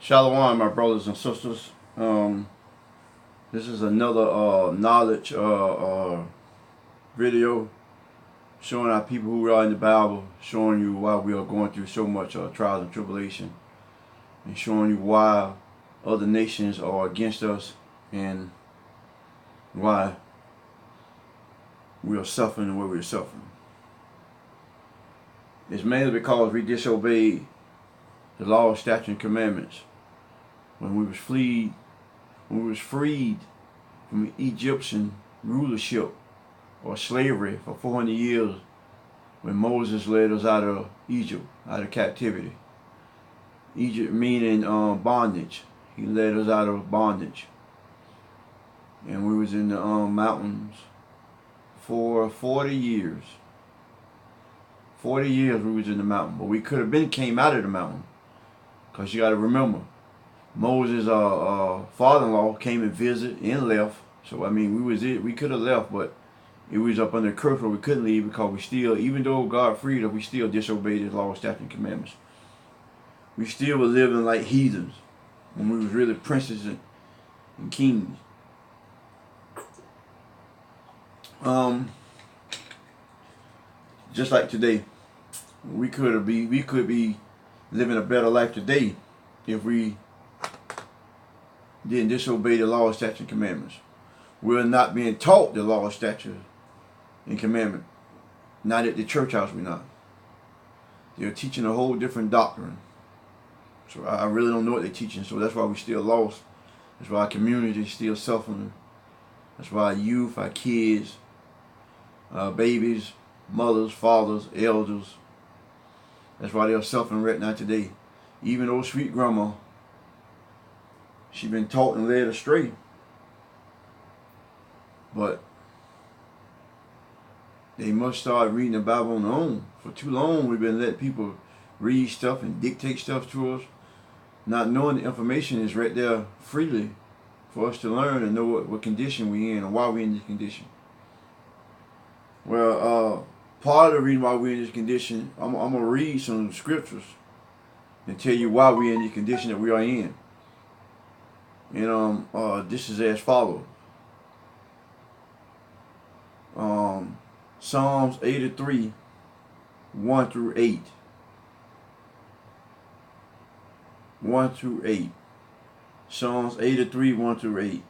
Shalom, my brothers and sisters. This is another knowledge video showing our people who are in the Bible, showing you why we are going through so much trials and tribulation, and showing you why other nations are against us and why we are suffering the way we are suffering. It's mainly because we disobeyed the law, statutes, and commandments. When we was freed from Egyptian rulership or slavery for 400 years, when Moses led us out of Egypt, out of captivity. Egypt meaning bondage. He led us out of bondage. And we was in the mountains for 40 years. 40 years we was in the mountain, but we could have came out of the mountain. Because you got to remember, Moses' father-in-law came and visited and left. So I mean, we could have left, but it was up under curse where we couldn't leave because we still, even though God freed us, we still disobeyed His law, statutes, and commandments. We still were living like heathens when we was really princes and kings. Just like today, we could be living a better life today if we didn't disobey the law, statutes, and commandments. We're not being taught the law, statutes, and commandment. Not at the church house, we're not. They're teaching a whole different doctrine. So I really don't know what they're teaching, so that's why we're still lost. That's why our community is still suffering. That's why our youth, our kids, babies, mothers, fathers, elders, that's why they're suffering right now today. Even old sweet grandma, she been taught and led astray. But they must start reading the Bible on their own. For too long we've been letting people read stuff and dictate stuff to us, not knowing the information is right there freely for us to learn and know what condition we're in and why we're in this condition. Well, part of the reason why we're in this condition, I'm going to read some scriptures and tell you why we're in the condition that we are in. And this is as follows. Psalms 83, 1 through 8. 1 through 8. Psalms 83, 1 through 8.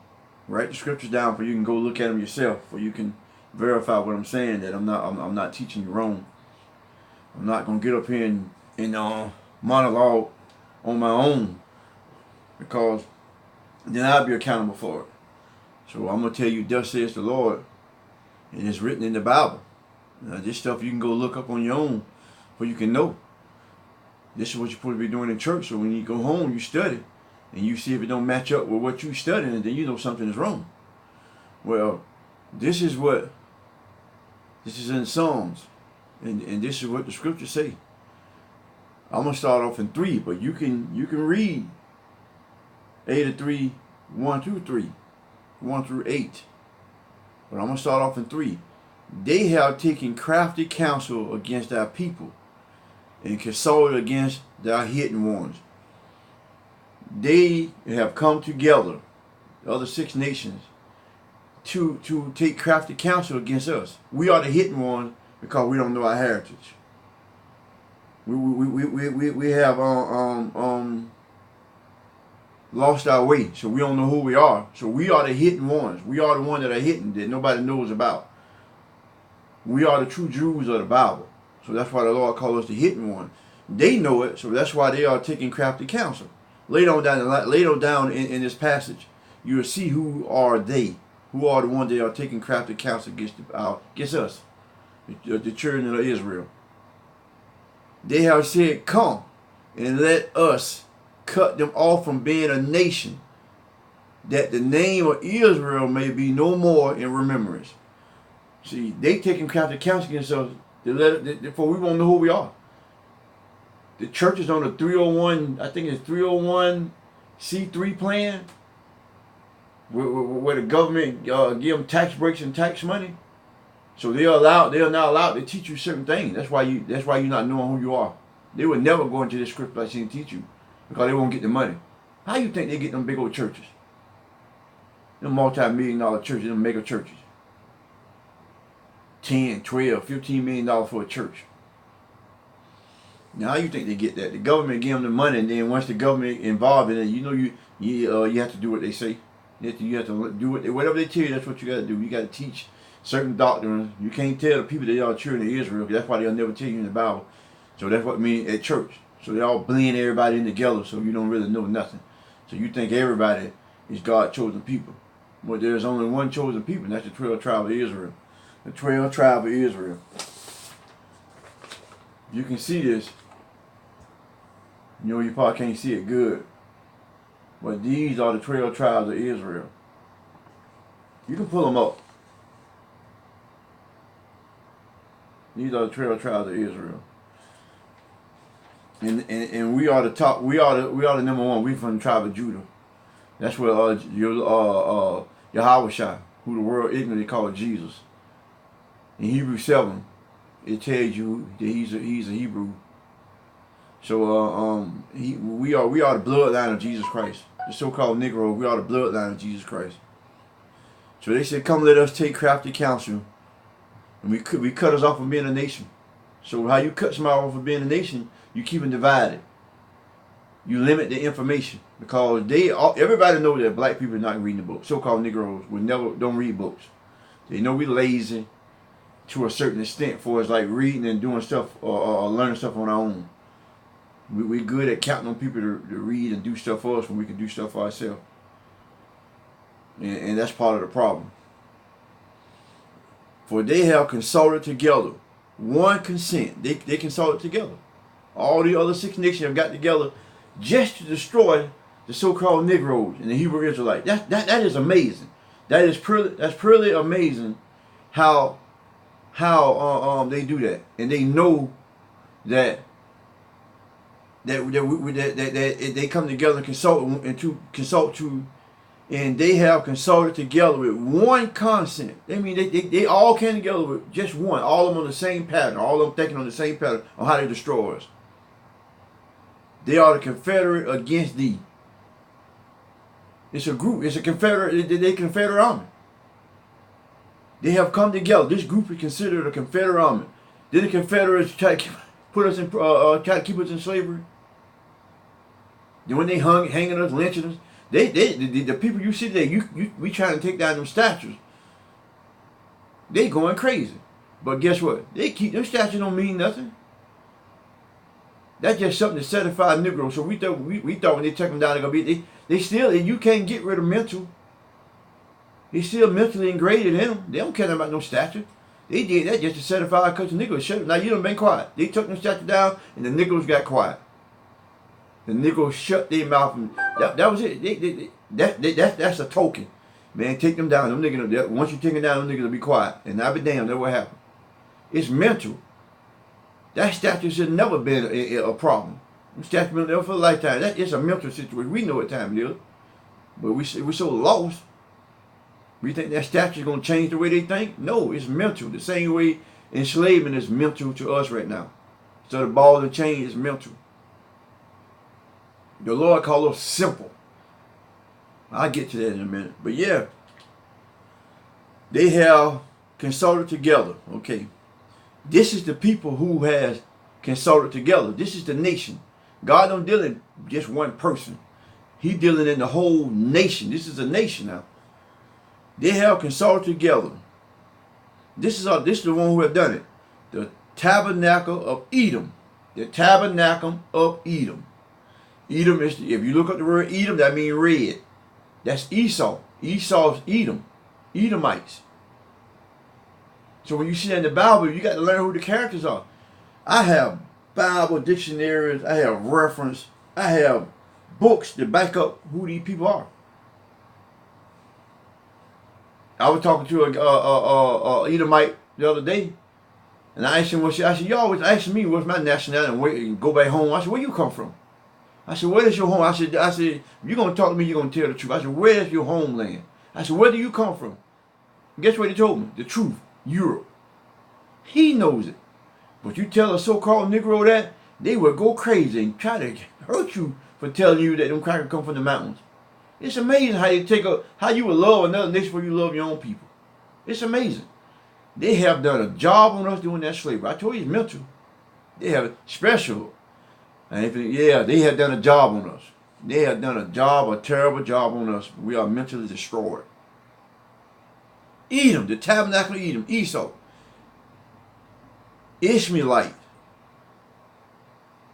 Write the scriptures down for you can go look at them yourself, for you can verify what I'm saying, that I'm not teaching you wrong. I'm not gonna get up here and monologue on my own, because then I'll be accountable for it. So I'm gonna tell you, thus says the Lord, and it's written in the Bible. Now, this stuff you can go look up on your own, for you can know. This is what you're supposed to be doing in church. So when you go home, you study, and you see if it don't match up with what you're studying, and then you know something is wrong. Well, this is in Psalms, and this is what the scriptures say. I'm gonna start off in 3, but you can read 83, 1 through 3, 1 through 8. But I'm gonna start off in 3. They have taken crafty counsel against our people, and consulted against their hidden ones. They have come together, the other 6 nations, to take crafty counsel against us. We are the hidden ones because we don't know our heritage. We have lost our way, so we don't know who we are. So we are the hidden ones. We are the ones that are hidden, that nobody knows about. We are the true Jews of the Bible. So that's why the Lord calls us the hidden one. They know it, so that's why they are taking crafty counsel. Later on down in this passage, you will see who are they. Who are the ones that are taking crafty counsel against us, the children of Israel. They have said, come and let us cut them off from being a nation, that the name of Israel may be no more in remembrance. See, they taking crafty counsel against us, for we won't know who we are. The church is on the 301, I think it's 301c3 plan, where the government give them tax breaks and tax money. So they are not allowed to teach you certain things. That's why you're not knowing who you are. They would never go into this script like saying teach you, because they won't get the money. How you think they get them big old churches? Them multi-million-dollar churches, them mega churches. 10, 12, $15 million for a church. Now, how you think they get that? The government give them the money, and then once the government involved in it, you know you have to do what they say. You have to do whatever they tell you. That's what you got to do. You got to teach certain doctrines. You can't tell the people they are children of Israel. That's why they'll never tell you in the Bible. So that's what I mean at church. So they all blend everybody in together, so you don't really know nothing. So you think everybody is God's chosen people. But there's only one chosen people, and that's the 12 tribes of Israel. The 12 tribes of Israel. You can see this. You know, you probably can't see it good. But these are the 12 tribes of Israel. You can pull them up. These are the 12 tribes of Israel. And we are the top. We are the number one. We from the tribe of Judah. That's where Yahushua, who the world ignorantly called Jesus. In Hebrews 7, it tells you that he's a Hebrew. So we are the bloodline of Jesus Christ. The so-called Negro, we are the bloodline of Jesus Christ. So they said, "Come, let us take crafty counsel." And we cut us off from being a nation. So how you cut somebody off from being a nation? You keep them divided. You limit the information, because everybody knows that black people are not reading the book. So-called Negroes don't read books. They know we're lazy to a certain extent for us, like reading and doing stuff or learning stuff on our own. We're good at counting on people to read and do stuff for us when we can do stuff for ourselves. And that's part of the problem. For they have consulted together. One consent. They consulted together. All the other 6 nations have got together just to destroy the so-called Negroes and the Hebrew Israelites. That is amazing. That's pretty amazing how they do that. And they know that they come together and consult and they have consulted together with one consent. I mean, they all came together with just one, all of them on the same pattern, all of them thinking on the same pattern on how they destroy us. They are the Confederate against thee. It's a group. It's a Confederate army. They have come together. This group is considered a Confederate army. Did the Confederates try to put us in, try to keep us in slavery? Then when they hanging us, lynching us, the people you see there, we trying to take down them statues. They going crazy. But guess what? They keep them statues don't mean nothing. That's just something to certify Negroes. So we thought when they took them down, they're gonna be they still, and you can't get rid of mental. They still mentally ingrained in them. They don't care about no statue. They did that just to certify a country Negroes. Shut up. Now you done been quiet. They took them statue down, and the Negroes got quiet. The Negroes shut their mouth, and that was it. That's a token. Man, take them down. Them niggas, once you take them down, them niggas will be quiet. And I'll be damned, that's what happened. It's mental. That statue should never been a problem. Them statue been there for a lifetime. It's a mental situation. We know what time it is. But we're so lost. We think that statue is going to change the way they think? No, it's mental. The same way enslavement is mental to us right now. So the ball and chain is mental. The Lord called us simple. I'll get to that in a minute. But yeah, they have consulted together. Okay. This is the people who has consulted together. This is the nation. God don't deal in just one person. He dealing in the whole nation. This is a nation now. They have consulted together. This is the one who have done it. The tabernacle of Edom. The tabernacle of Edom. Edom is, if you look up the word Edom, that means red. That's Esau. Esau's Edom. Edomites. So when you see that in the Bible, you got to learn who the characters are. I have Bible dictionaries. I have reference. I have books to back up who these people are. I was talking to a Edomite the other day, and I asked him, I said, you always ask me what's my nationality and go back home. I said, where you come from? I said, where is your home? I said, if you're going to talk to me, you're going to tell the truth. I said, where is your homeland? I said, where do you come from? Guess what he told me? The truth. Europe. He knows it. But you tell a so-called Negro that, they will go crazy and try to hurt you for telling you that them crackers come from the mountains. It's amazing how you would love another nation before you love your own people. It's amazing. They have done a job on us doing that slavery. I told you it's mental. They have special. Yeah, they have done a job on us. They have done a terrible job on us. We are mentally destroyed. Edom, the tabernacle of Edom, Esau, Ishmaelite,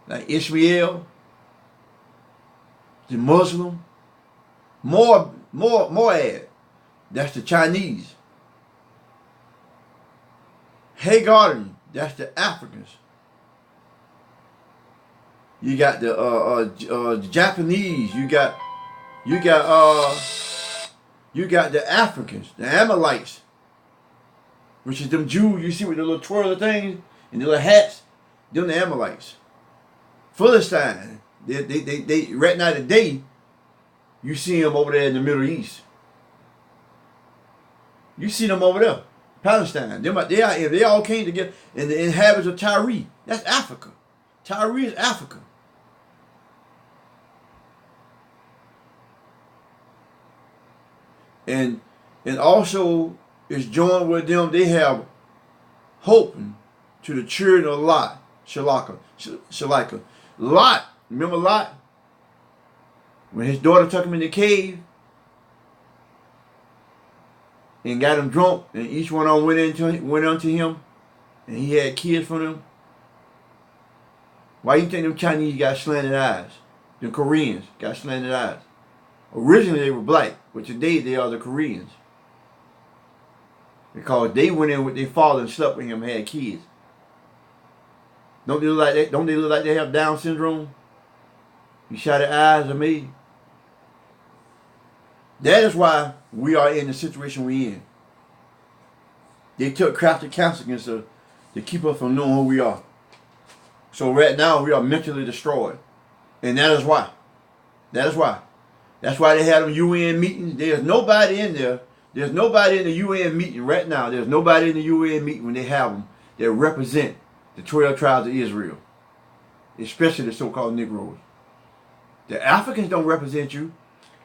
like Ishmael, the Muslim, Moab, that's the Chinese. Hagar, that's the Africans. You got the Japanese. You got the Africans, the Amalekites, which is them Jews you see with the little twirler things and the little hats. Them the Amalekites. Philistine. They right now today, you see them over there in the Middle East. You see them over there, Palestine. They all came together. And the inhabitants of Tyre, that's Africa. Tyre is Africa. And also is joined with them. They have hope to the children of Lot, Shalika. Lot, remember Lot? When his daughter took him in the cave and got him drunk, and each one of them went unto him, and he had kids from them. Why you think them Chinese got slanted eyes? The Koreans got slanted eyes. Originally they were black, but today they are the Koreans. Because they went in with their father and slept with him and had kids. Don't they look like that? Don't they look like they have Down syndrome? You shot their eyes at me. That is why we are in the situation we're in. They took crafty counsel against us to keep us from knowing who we are. So right now we are mentally destroyed. And that is why. That is why. That's why they had them UN meetings. There's nobody in there. There's nobody in the UN meeting right now. There's nobody in the UN meeting when they have them that represent the 12 tribes of Israel. Especially the so-called Negroes. The Africans don't represent you.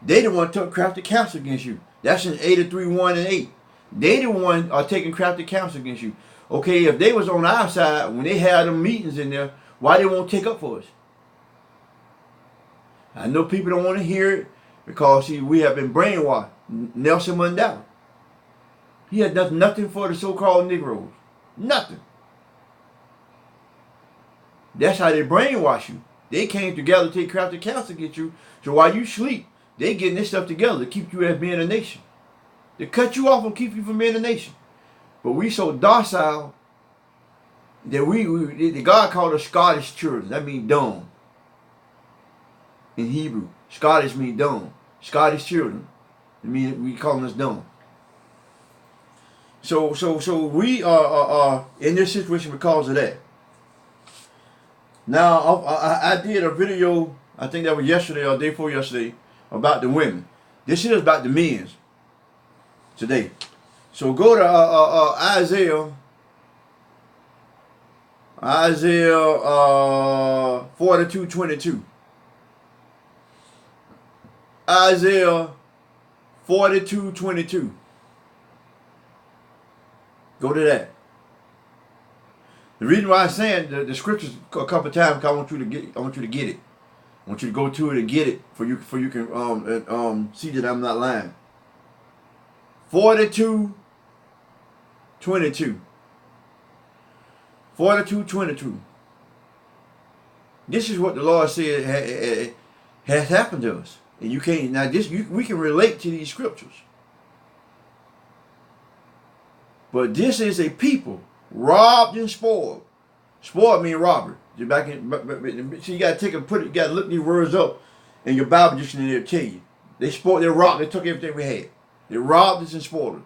They the one took crafty counsel against you. That's in 83:1-8. They the one are taking crafty counsel against you. Okay, if they was on our side, when they had them meetings in there, why they won't take up for us? I know people don't want to hear it because, see, we have been brainwashed. Nelson Mandela. He had done nothing for the so-called Negroes. Nothing. That's how they brainwash you. They came together to take crafty counsel against you. So while you sleep, they getting this stuff together to keep you as being a nation. They cut you off and keep you from being a nation. But we so docile that God called us Scottish children. That means dumb. In Hebrew, Scottish means dumb. Scottish children. It means we call us dumb. So we are in this situation because of that. Now I did a video, I think that was yesterday or day before yesterday, about the women. This is about the men today. So go to Isaiah 42:22. Isaiah 42:22. Go to that. The reason why I'm saying the scriptures a couple of times, because I want you to get it. I want you to go to it and get it for you can see that I'm not lying. 42:22. 42:22. This is what the Lord said has happened to us. And you can't, now we can relate to these scriptures. But this is a people robbed and spoiled. Spoiled means robbery. So you gotta you gotta look these words up in your Bible dictionary to tell you. They spoiled, they robbed, they took everything we had. They robbed us and spoiled us.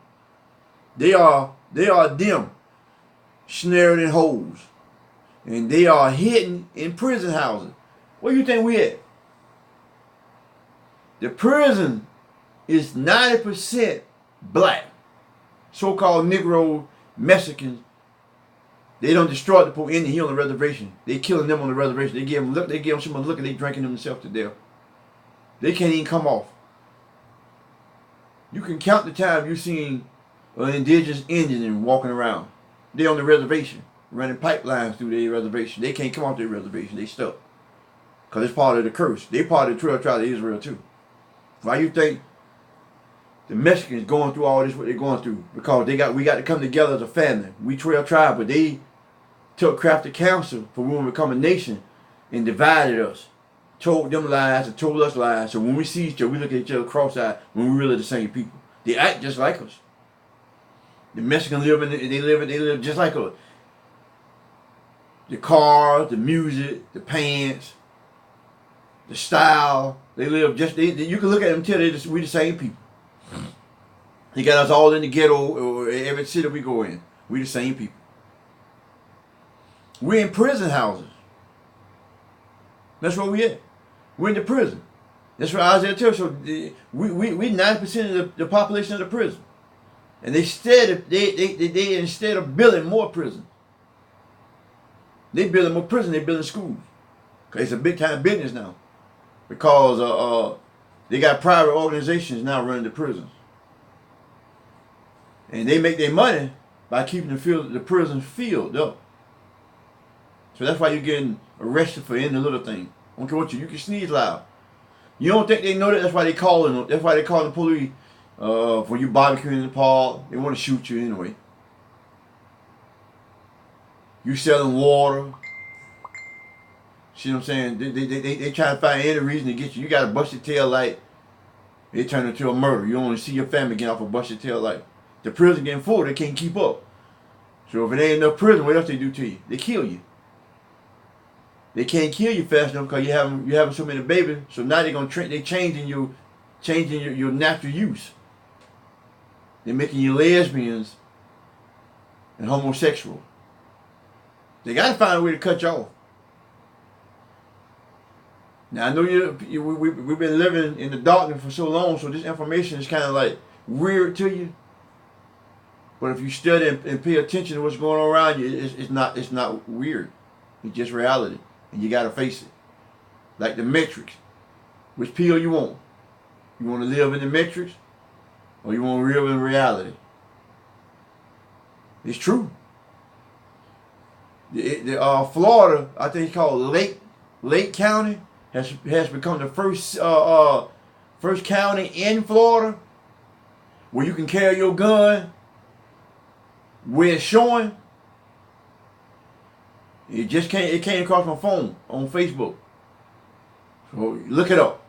They are them snared in holes. And they are hidden in prison houses. Where you think we at? The prison is 90% black. So-called Negro Mexicans They don't destroy the poor Indian here on the reservation. They killing them on the reservation. They give them some liquor. They drinking themselves to death. They can't even come off. You can count the time you seen an indigenous Indian walking around. They on the reservation, running pipelines through their reservation. They can't come off their reservation. They stuck. Because it's part of the curse. They part of the 12 tribes of Israel too. Why you think the Mexicans going through all this, what they're going through? Because we got to come together as a family. We 12 tribes, but they took crafted counsel for when we become a nation and divided us. Told them lies and told us lies. So when we see each other, we look at each other cross-eyed when we're really the same people. They act just like us. The Mexicans they live just like us. The cars, the music, the pants, the style, they live just. You can look at them and tell we the same people. They got us all in the ghetto or every city we go in. We the same people. We're in prison houses. That's where we at. We're in the prison. That's what Isaiah tells us. So we 90% of the population of the prison. And they instead of building more prisons, they building more prison, they building schools. Cause it's a big time business now. Because they got private organizations now running the prisons. And they make their money by keeping the prison filled up. So that's why you're getting arrested for any little thing. I don't care what you can sneeze loud. You don't think they know that? That's why they calling them. That's why they call the police when you barbecuing in the park. They want to shoot you anyway. You selling water. See what I'm saying? They try to find any reason to get you. You got a busted tail light. They turn it into a murder. You only see your family getting off a busted tail light. The prison getting full. They can't keep up. So if it ain't enough prison, what else they do to you? They kill you. They can't kill you fast enough because you having so many babies. So now they changing your natural use. They're making you lesbians and homosexual. They got to find a way to cut you off. Now I know we've been living in the darkness for so long, so this information is kind of like weird to you. But if you study and pay attention to what's going on around you, it's not weird. It's just reality. And you got to face it. Like the Matrix. Which pill you want? You want to live in the Matrix? Or you want to live in reality? It's true. Florida, I think it's called Lake County, has become the first county in Florida where you can carry your gun where it's showing. It came across my phone on Facebook. So look it up.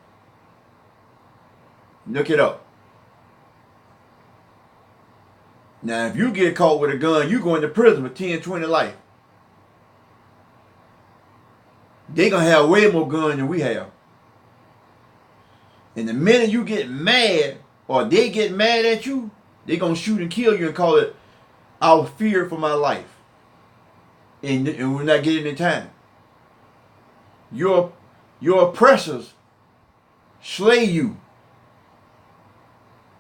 Look it up. Now if you get caught with a gun, you go into prison for 10, 20 life. They're going to have way more guns than we have. And the minute you get mad, or they get mad at you, they're going to shoot and kill you and call it, I was feared for my life. And we're not getting in time. Your oppressors slay you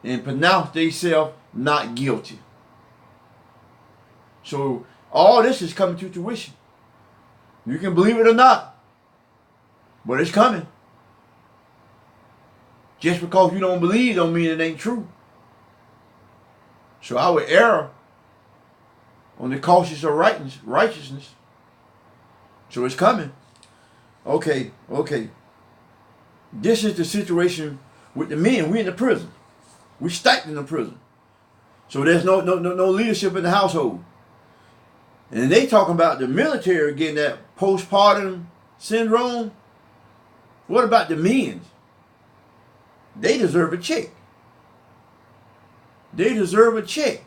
and pronounce themselves not guilty. So all this is coming to tuition. You can believe it or not, but it's coming. Just because you don't believe don't mean it ain't true. So I would err on the cautious of righteousness. So it's coming. Okay. This is the situation with the men. We in the prison. We stacked in the prison. So there's no leadership in the household. And they talking about the military getting that postpartum syndrome. What about the men? They deserve a check. They deserve a check.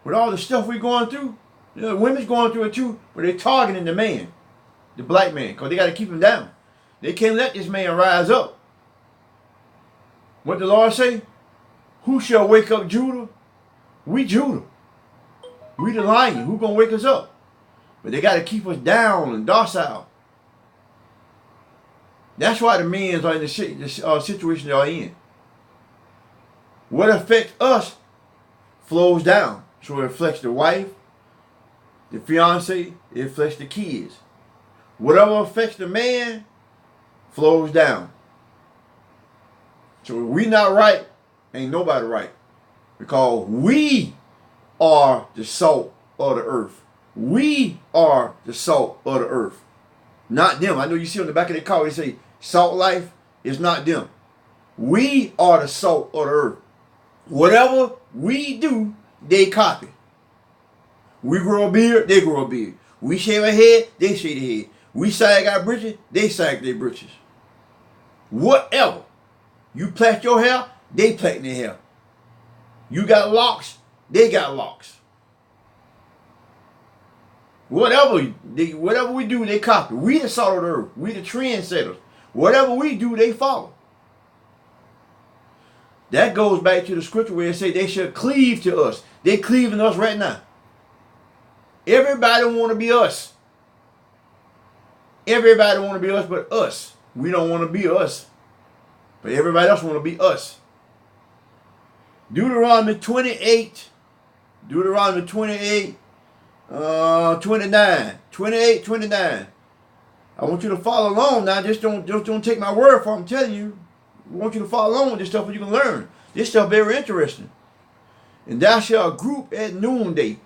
With all the stuff we're going through, women's going through it too, but they're targeting the man, the black man, because they got to keep him down. They can't let this man rise up. What the Lord say? Who shall wake up Judah? We Judah. We the lion. Who gonna wake us up? But they got to keep us down and docile. That's why the men are in the situation they are in. What affects us flows down. So it affects the wife, the fiance, it affects the kids. Whatever affects the man flows down. So if we not right, ain't nobody right. Because we are the salt of the earth. We are the salt of the earth. Not them. I know you see on the back of their car, they say, Salt Life is not them. We are the salt of the earth. Whatever we do, they copy. We grow a beard, they grow a beard. We shave a head, they shave their head. We sag our britches, they sag their britches. Whatever. You plait your hair, they plait their hair. You got locks, they got locks. Whatever we do, they copy. We the salt of the earth. We the trendsetters. Whatever we do, they follow. That goes back to the scripture where it says they shall cleave to us. They cleaving us right now. Everybody want to be us. Everybody want to be us but us. We don't want to be us. But everybody else want to be us. Deuteronomy 28. Deuteronomy 28. 29. 28, 29. I want you to follow along now. Just don't take my word for it. I'm telling you. I want you to follow along with this stuff so you can learn. This stuff very interesting. And thou shalt group at noonday.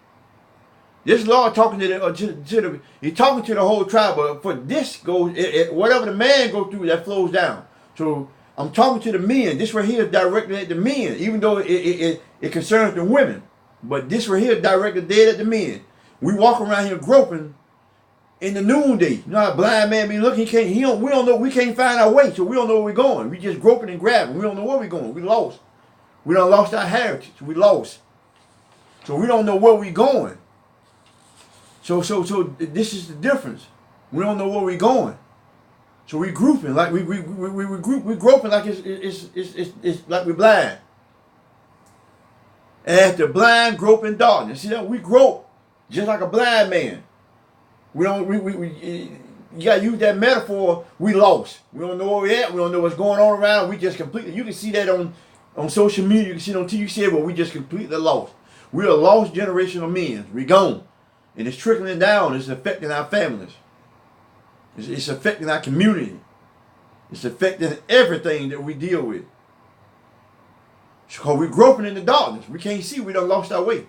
This Lord talking to the he's talking to the whole tribe, but for this goes whatever the man goes through, that flows down. So I'm talking to the men. This right here is directed at the men, even though it concerns the women. But this right here is directed dead at the men. We walk around here groping in the noonday. You know how a blind man be looking? We don't know. We can't find our way, so we don't know where we're going. We just groping and grabbing. We don't know where we're going. We lost. We done lost our heritage. We lost. So we don't know where we're going. So this is the difference. We don't know where we're going. So we grouping like we groping like it's like we're blind. And as the blind grope in darkness, see that we grope just like a blind man. You gotta use that metaphor. We lost. We don't know where we're at. We don't know what's going on around. We just completely. You can see that on social media. You can see it on TV. You see it, but we just completely lost. We're a lost generation of men. We gone. And it's trickling down. It's affecting our families. It's affecting our community. It's affecting everything that we deal with. Because we're groping in the darkness. We can't see. We done lost our way.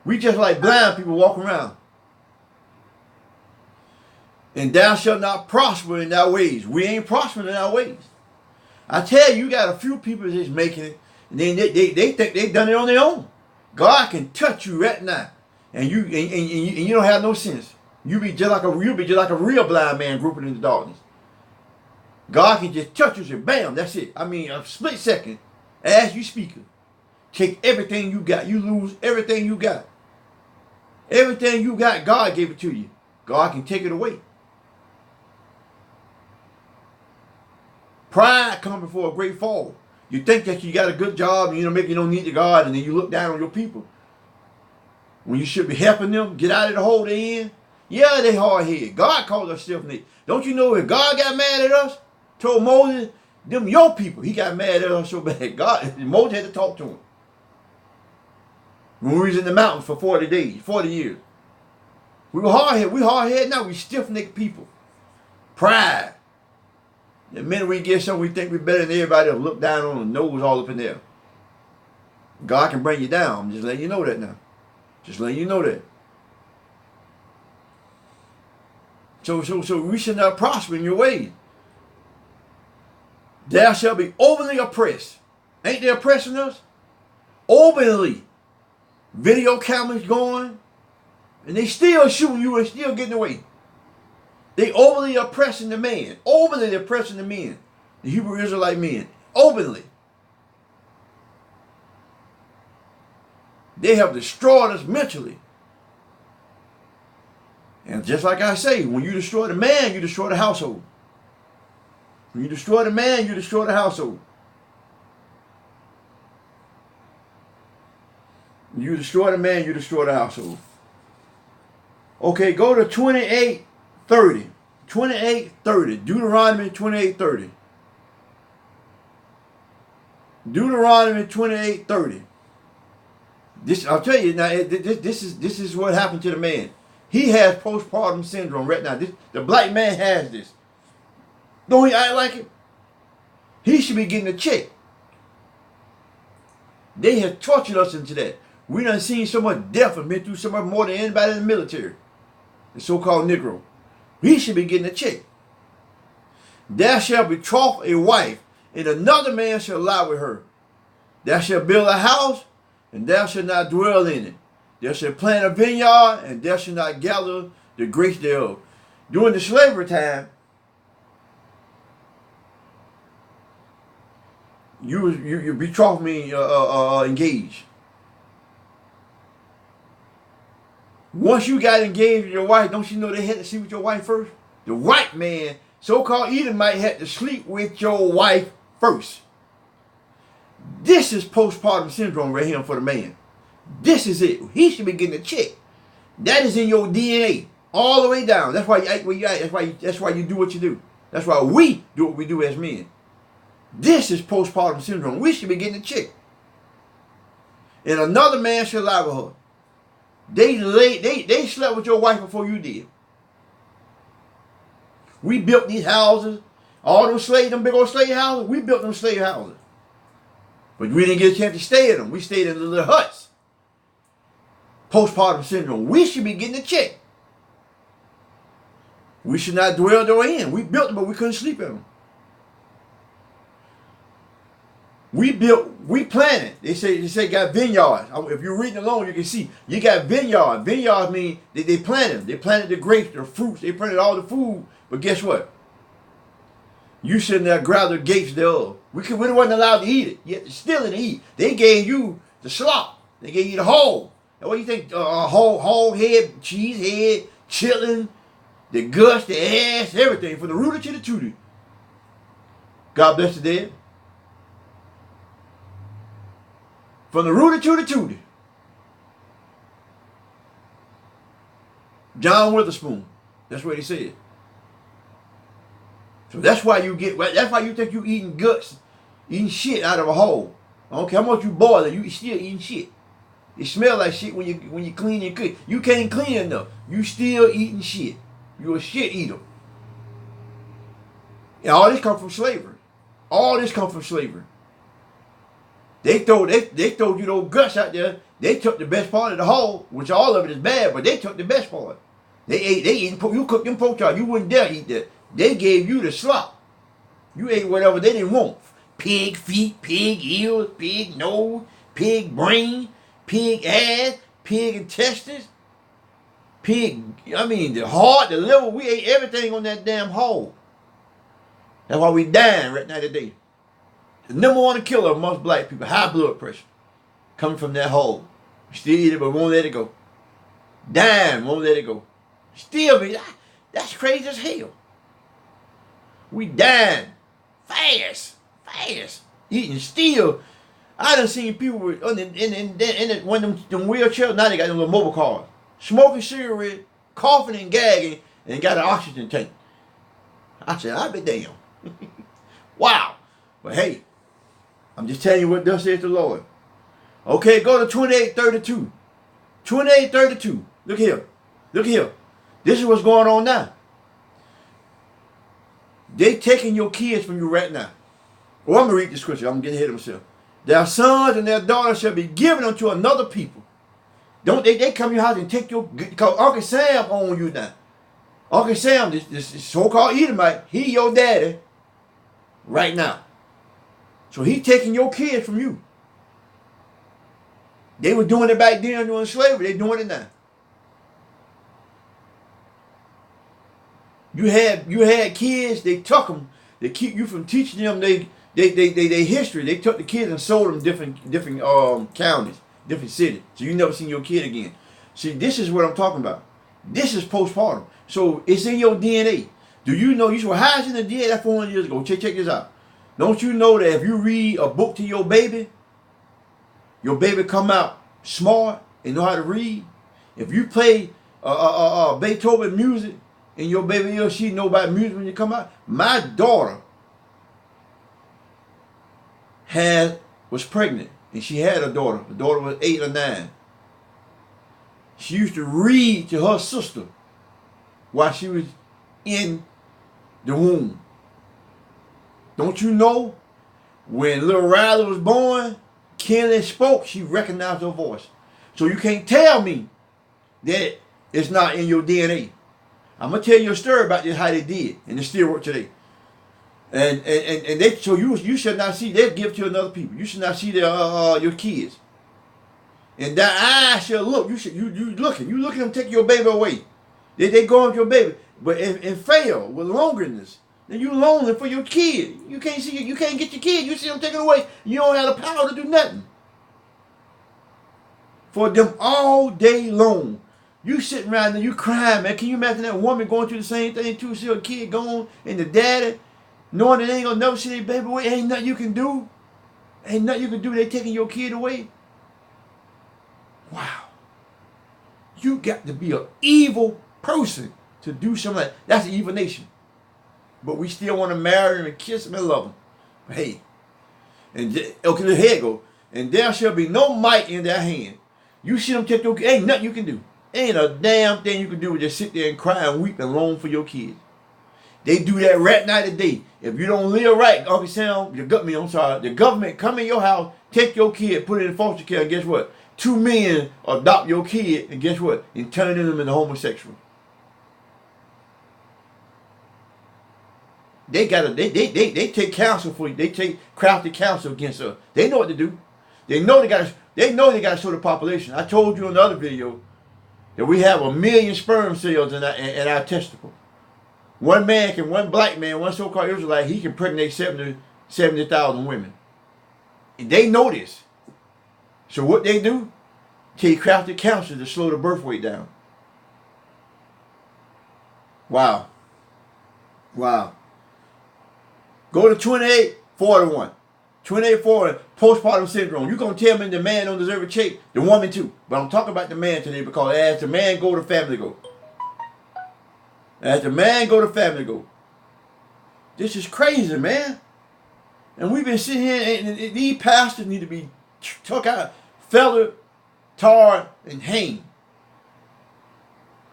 We just like blind people walking around. And thou shalt not prosper in thy ways. We ain't prospering in our ways. I tell you, got a few people that's making it. And then they think they've done it on their own. God can touch you right now. And you don't have no sense. You'll be just like a real blind man groping in the darkness. God can just touch you and say, bam, that's it. I mean, a split second, as you speak, take everything you got. You lose everything you got. Everything you got, God gave it to you. God can take it away. Pride comes before a great fall. You think that you got a good job and you don't need the God, and then you look down on your people. When you should be helping them get out of the hole they in. Yeah, they hard-headed. God called us stiff-necked. Don't you know if God got mad at us, told Moses, them your people, he got mad at us so bad. Moses had to talk to him. When we was in the mountains for 40 days, 40 years. We were hard-headed. We hard-headed now. We stiff-necked people. Pride. The minute we get something we think we're better than everybody else, look down on the nose all up in there. God can bring you down. I'm just letting you know that now. Just letting you know that. So we should not prosper in your ways. Thou shalt be openly oppressed. Ain't they oppressing us? Openly. Video cameras going. And they still shooting you and still getting away. They openly oppressing the man. Openly oppressing the men. The Hebrew Israelite men. Openly. They have destroyed us mentally. And just like I say, when you destroy the man, you destroy the household. When you destroy the man, you destroy the household. When you destroy the man, you destroy the household. Okay, go to 28:30. 28:30. Deuteronomy 28:30. Deuteronomy 28:30. This, I'll tell you now. This is what happened to the man. He has postpartum syndrome right now. The black man has this. Don't he act like it? He should be getting a check. They have tortured us into that. We done seen so much death and been through so much more than anybody in the military. The so-called Negro. He should be getting a check. Thou shalt betroth a wife, and another man shall lie with her. Thou shalt build a house, and thou shalt not dwell in it. Thou shalt plant a vineyard, and thou shalt not gather the grapes thereof. During the slavery time, you betrothed me, engaged. Once you got engaged with your wife, don't you know they had to sleep with your wife first? The white man, so-called Edomite, had to sleep with your wife first. This is postpartum syndrome right here for the man. This is it. He should be getting a check. That is in your DNA, all the way down. That's why you act where you act. That's why you do what you do. That's why we do what we do as men. This is postpartum syndrome. We should be getting a check. And another man shall lie with her. They slept with your wife before you did. We built these houses. All those slaves, them big old slave houses, we built them slave houses. But we didn't get a chance to stay in them. We stayed in the little huts. Postpartum syndrome. We should be getting a check. We should not dwell therein. We built them, but we couldn't sleep in them. We planted. They say got vineyards. If you're reading along, you can see you got vineyards. Vineyards mean they planted them. They planted the grapes, the fruits. They planted all the food. But guess what? You shouldn't have grabbed the gates thereof. We wasn't allowed to eat it. You had to steal it and eat. They gave you the slop. They gave you the whole. And what do you think? Whole head, cheese head, chillin', the guts, the ass, everything, from the rooter to the tootie. God bless the dead. From the rooter to the tootie. John Witherspoon. That's what he said. So that's why you think you eating guts, eating shit out of a hole. I don't care how much you boil it, you still eating shit. It smells like shit when you clean and cook. You can't clean enough. You still eating shit. You a shit eater. And all this comes from slavery. All this comes from slavery. They throw you those guts out there. They took the best part of the whole, which all of it is bad, but they took the best part. You cooked them pork chops. You wouldn't dare eat that. They gave you the slop. You ate whatever they didn't want. Pig feet, pig ears, pig nose, pig brain, pig ass, pig intestines, the heart, the liver. We ate everything on that damn hole. That's why we dying right now today. The number one killer amongst black people, high blood pressure, coming from that hole. Still eat it, but won't let it go. Dying, won't let it go. Still, that's crazy as hell. We dying fast, eating still. I done seen people with in one of them wheelchairs. Now they got them little mobile cars, smoking cigarette, coughing and gagging, and got an oxygen tank. I said, I be damn. Wow. But hey, I'm just telling you what thus says the Lord. Okay, go to 28:32. 28:32. Look here. Look here. This is what's going on now. They taking your kids from you right now. Well, I'm going to read the scripture. I'm getting ahead of myself. Their sons and their daughters shall be given unto another people. Don't they come to your house and take your... Because Uncle Sam on you now. Uncle Sam, this so-called Edomite, he your daddy right now. So he taking your kids from you. They were doing it back then during slavery. They doing it now. You had kids, they took them, they keep you from teaching them they history. They took the kids and sold them different counties, different cities. So you never seen your kid again. See, this is what I'm talking about. This is postpartum. So it's in your DNA. Do you know, you say, well, how is it in the DNA? That's 400 years ago. Check this out. Don't you know that if you read a book to your baby come out smart and know how to read? If you play Beethoven music, and your baby, she know about music when you come out. My daughter was pregnant and she had a daughter. The daughter was 8 or 9. She used to read to her sister while she was in the womb. Don't you know, when little Riley was born, Kelly spoke, she recognized her voice. So you can't tell me that it's not in your DNA. I'm going to tell you a story about this, how they did, and it still works today. And they, so you should not see, they give to another people. You should not see their your kids. And that eye shall look. You looking them take your baby away. They go on your baby, but and fail with loneliness. Then you lonely for your kid. You can't see, you can't get your kid. You see them taken away. You don't have the power to do nothing for them all day long. You sitting around and you crying, man. Can you imagine that woman going through the same thing too? See her kid gone and the daddy knowing that they ain't gonna never see their baby away. Ain't nothing you can do. Ain't nothing you can do. They taking your kid away. Wow. You got to be an evil person to do something like that. That's an evil nation. But we still want to marry them and kiss them and love them. But hey, and okay, here you go. And there shall be no might in their hand. You see them take your kid, ain't nothing you can do. Ain't a damn thing you can do but just sit there and cry and weep and long for your kids. They do that right night and day. If you don't live right, Uncle Sam, the government come in your house, take your kid, put it in foster care, and guess what? 2 men adopt your kid, and guess what? And turn them into homosexual. They take counsel for you. They take crafty counsel against us. They know what to do. They know they got to show the population. I told you in the other video that we have 1 million sperm cells in our testicle. One black man, one so-called Israelite, he can impregnate 70,000 women. And they know this. So what they do? Take crafty counsel to slow the birth rate down. Wow. Wow. Go to 2841. 2841, postpartum syndrome. You're going to tell me the man don't deserve a check. The woman too. But I'm talking about the man today because as the man go, the family go. As the man go, the family go. This is crazy, man. And we've been sitting here, and these pastors need to be took out, feathered, tarred, and hanged.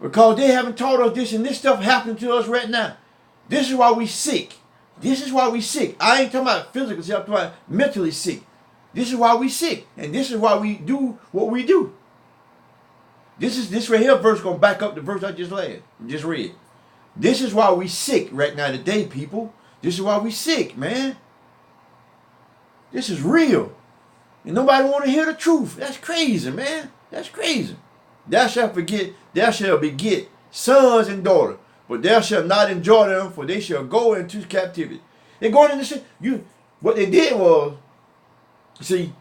Because they haven't taught us this, and this stuff happening to us right now. This is why we sick. This is why we sick. I ain't talking about physical sick, I'm talking about mentally sick. This is why we sick. And this is why we do what we do. This right here verse gonna back up the verse I just read. This is why we sick right now today, people. This is why we sick, man. This is real. And nobody want to hear the truth. That's crazy, man. That's crazy. Thou shalt beget sons and daughters, but thou shalt not enjoy them, for they shall go into captivity. They're going into what they did was, see,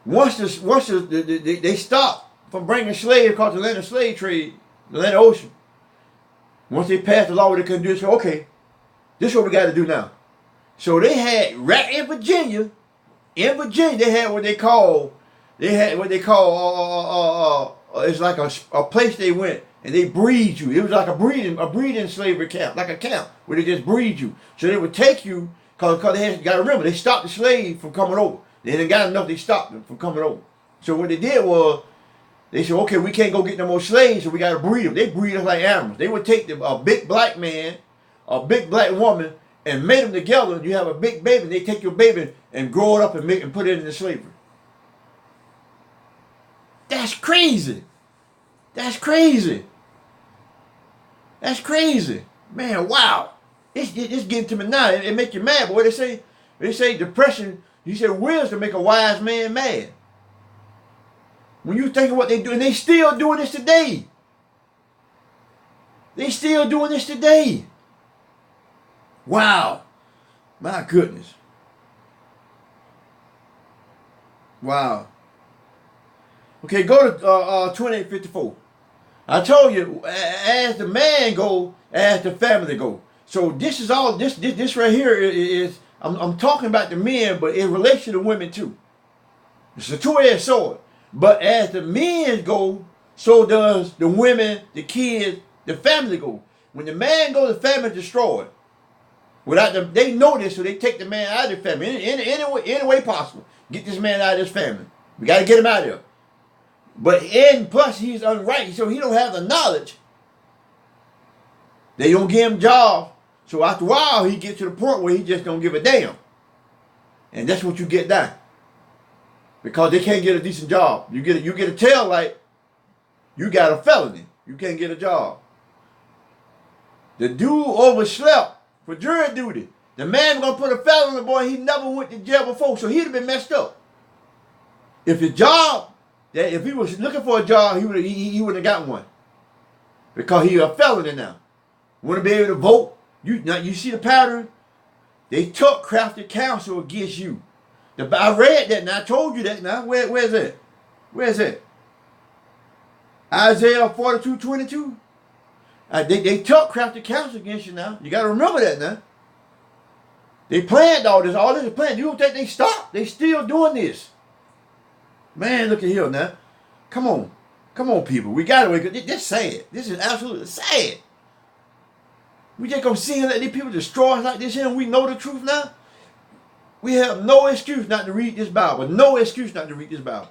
once they stopped from bringing slaves across the Atlantic slave trade, the Atlantic Ocean. Once they passed the law where they couldn't do it, so okay, this is what we got to do now. So they had right in Virginia, they had what they call, it's like a place they went and they breed you. It was like a breeding slavery camp, like a camp where they just breed you. So they would take you, because they got to remember, they stopped the slave from coming over. They didn't got enough, they stopped them from coming over. So what they did was, they said, okay, we can't go get no more slaves, so we got to breed them. They breed us like animals. They would take a big black man, a big black woman, and mate them together. You have a big baby, and they take your baby and grow it up and put it into slavery. That's crazy. That's crazy. That's crazy. Man, wow. It's getting to me now. It make you mad. But what they say? They say depression, you said wisdom make a wise man mad. When you think of what they do, and they still doing this today. They still doing this today. Wow. My goodness. Wow. Okay, go to 2854. I told you, as the man go, as the family go. So this is all, this right here is, I'm talking about the men, but in relation to women too. It's a two-edged sword. But as the men go, so does the women, the kids, the family go. When the man goes, the family is destroyed. Without them, they know this, so they take the man out of their family any way possible. Get this man out of his family. We got to get him out of there. But plus he's unrighteous, so he don't have the knowledge. They don't give him jobs. So after a while, he gets to the point where he just don't give a damn. And that's what you get now. Because they can't get a decent job. You get a tail light, you got a felony. You can't get a job. The dude overslept for jury duty. The man gonna put a felony on the boy, he never went to jail before, so he'd have been messed up. If his job, if he was looking for a job, he would have got one. Because he a felony now. Want to be able to vote? You see the pattern? They took crafty counsel against you. I read that now. I told you that now. Where's it? Where's it? Isaiah 42:22. They took crafty counsel against you now. You got to remember that now. They planned all this. All this is planned. You don't think they stopped? They still doing this. Man, look at here now. Come on. Come on, people. We got to wake up. This is sad. This is absolutely sad. We just gonna see and let these people destroy us like this here and we know the truth now? We have no excuse not to read this Bible. No excuse not to read this Bible.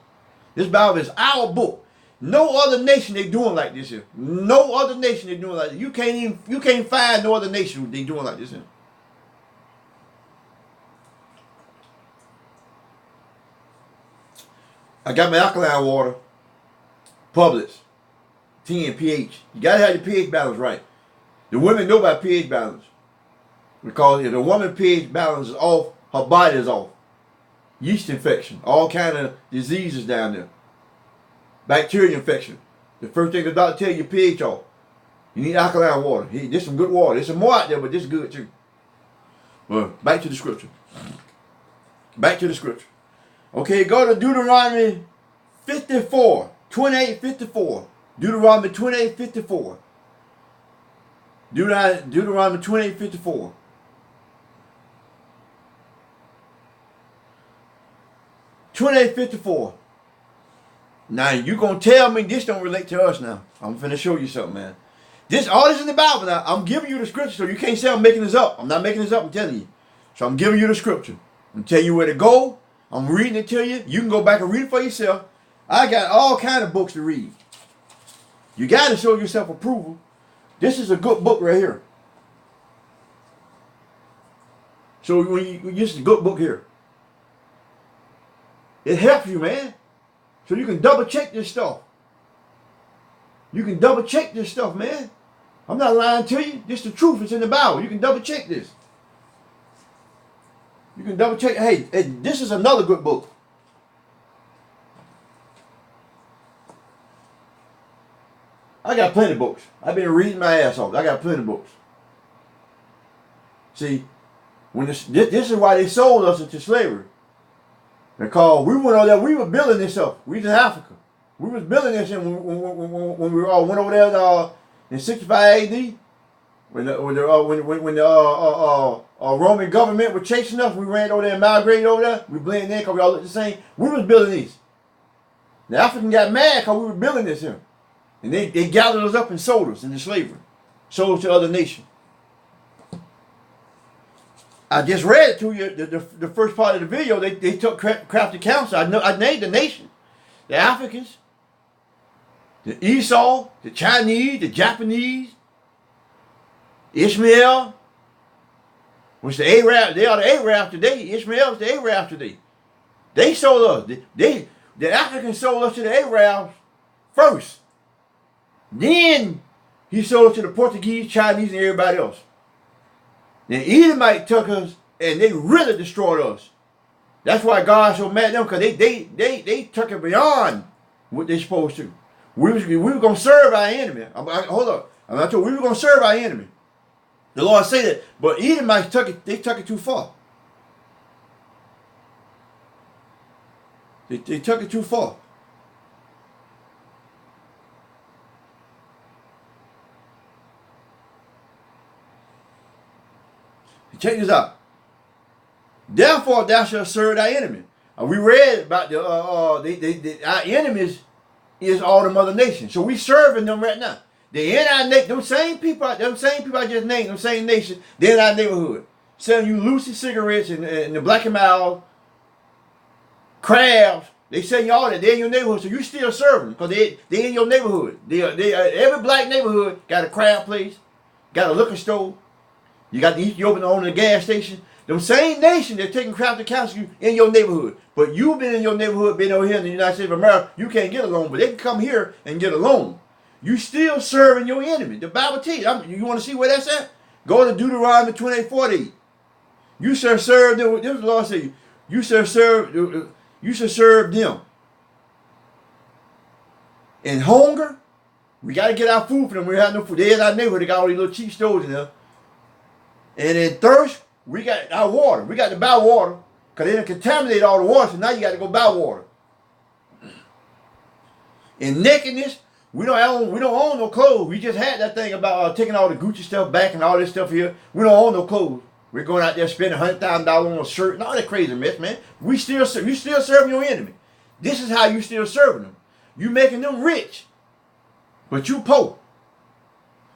This Bible is our book. No other nation they doing like this here. No other nation they doing like this. You can't find no other nation they doing like this here. I got my alkaline water, Publix, 10 pH. You gotta have your pH balance right. The women know about pH balance. Because if the woman's pH balance is off, her body is off. Yeast infection, all kind of diseases down there. Bacteria infection. The first thing the doctor tell you, pH off. You need alkaline water. There's some good water. There's some more out there, but this is good too. Well, back to the scripture. Back to the scripture. Okay, go to Deuteronomy 54, 28, 54. Deuteronomy 28, 54. Deuteronomy 28, 54. Now you gonna tell me this don't relate to us now. I'm finna show you something, man. All this in the Bible now. I'm giving you the scripture, so you can't say I'm making this up. I'm not making this up, I'm telling you. So I'm giving you the scripture. I'm telling you where to go. I'm reading it to you. You can go back and read it for yourself. I got all kind of books to read. You got to show yourself approval. This is a good book right here. So this is a good book here. It helps you, man. So you can double check this stuff. You can double check this stuff, man. I'm not lying to you. This is the truth. It's in the Bible. You can double check this. You can double check. Hey, this is another good book. I got plenty of books. I've been reading my ass off. I got plenty of books. See, when this is why they sold us into slavery. Because we went over there, we were building this up. We was in Africa. We was building this in when we all went over there in 65 AD. When the Roman government was chasing us, we ran over there and migrated over there. We blended in because we all looked the same. We was building these. The African got mad because we were building this here. And they gathered us up and sold us into slavery. Sold us to other nations. I just read it to you, the first part of the video. They took crafty counsel. I named the nation. The Africans, the Esau, the Chinese, the Japanese, Ishmael, which the Arab, they are the Arab today. Ishmael is the Arab today. They sold us. The Africans sold us to the Arabs first. Then he sold us to the Portuguese, Chinese, and everybody else. Then Edomite took us and they really destroyed us. That's why God's so mad at them, because they took it beyond what they're supposed to. We were going to serve our enemy. Hold up. I'm not told we were going to serve our enemy. The Lord said that, but Edomites took it too far. They took it too far. Check this out. Therefore, thou shalt serve thy enemy. We read about our enemies is all the mother nations. So we serving them right now. They in our nation. Them same people I just named, them same nation, they're in our neighborhood. selling you Lucy cigarettes and the Black and Mild, crabs. They sell you all that. They're in your neighborhood, so you still serve them because they in your neighborhood. Every black neighborhood got a crab place, got a liquor store. You got the Ethiopian owning a gas station. Them same nation that's taking crap to counsel you in your neighborhood. But you've been in your neighborhood, been over here in the United States of America, you can't get a loan, but they can come here and get a loan. You still serving your enemy. The Bible tells you. You want to see where that's at? Go to Deuteronomy 28:48. You shall serve them. This is the Lord say. You shall serve them. In hunger, we got to get our food for them. We have no food. They in our neighborhood. They got all these little cheap stores in there. And in thirst, we got our water. We got to buy water because they didn't contaminate all the water. So now you got to go buy water. In nakedness, we don't own no clothes. We just had that thing about taking all the Gucci stuff back and all this stuff here. We don't own no clothes. We're going out there spending $100,000 on a shirt and all that crazy mess, man. You still serving your enemy. This is how you still serving them. You making them rich, but you poor.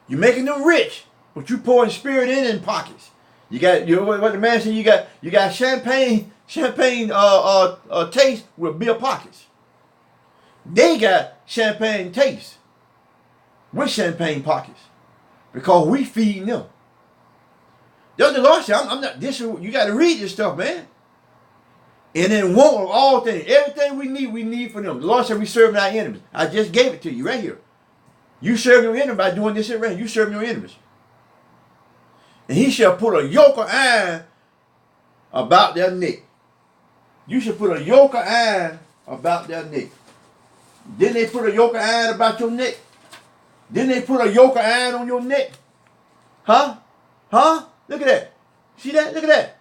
You making them rich, but you pouring spirit in pockets. You got what the man said. You got champagne taste with beer pockets. They got champagne taste with champagne pockets because we feeding them. The Lord said, I'm not this. You got to read this stuff, man. And then want of all things, everything we need for them. The Lord said we serving our enemies. I just gave it to you right here. You serve your enemy by doing this here right here. You serve your enemies. And he shall put a yoke of iron about their neck. You should put a yoke of iron about their neck. Didn't they put a yoke of iron about your neck? Didn't they put a yoke of iron on your neck? Huh? Huh? Look at that. See that? Look at that.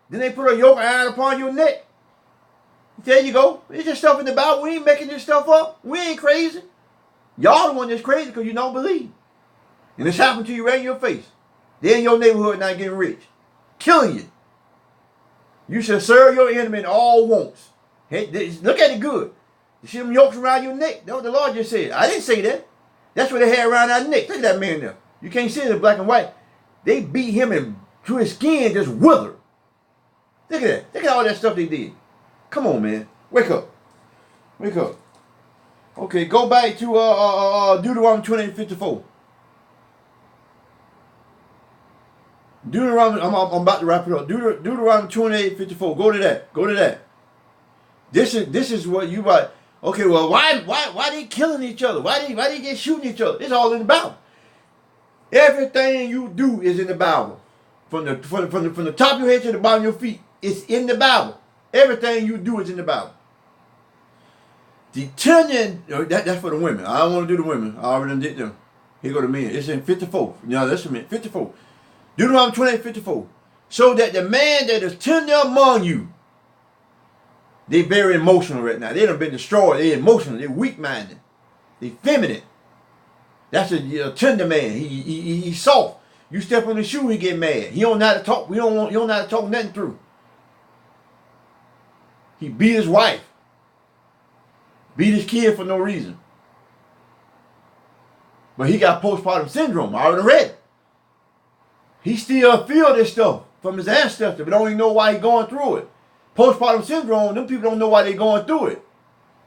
Then they put a yoke of iron upon your neck. There you go. It's just stuff in the Bible. We ain't making this stuff up. We ain't crazy. Y'all the one that's crazy because you don't believe. And it's happened to you right in your face. They're in your neighborhood not getting rich. Killing you. You shall serve your enemy in all wants. Hey, look at it good. You see them yokes around your neck? That's what the Lord just said. I didn't say that. That's what they had around our neck. Look at that man there. You can't see it in black and white. They beat him and to his skin just withered. Look at that. Look at all that stuff they did. Come on, man. Wake up. Wake up. Okay, go back to Deuteronomy 28:54. Deuteronomy, I'm about to wrap it up. Deuteronomy 28:54. Go to that. Go to that. This is what you write. Okay, well, why they killing each other? Why they get shooting each other? It's all in the Bible. Everything you do is in the Bible. From the top of your head to the bottom of your feet, it's in the Bible. Everything you do is in the Bible. The that's for the women. I don't want to do the women. I already did them. Here go the men. It's in 54. Now listen a minute. 54. Deuteronomy 28:54. So that the man that is tender among you, they very emotional right now. They done been destroyed. They're emotional. They're weak-minded. They're feminine. That's a tender man. He's soft. You step on his shoe, he get mad. He don't know how to talk. He don't know how to talk nothing through. He beat his wife. Beat his kid for no reason. But he got postpartum syndrome. I already read it. He still feel this stuff from his ancestors, but don't even know why he's going through it. Postpartum syndrome, them people don't know why they're going through it.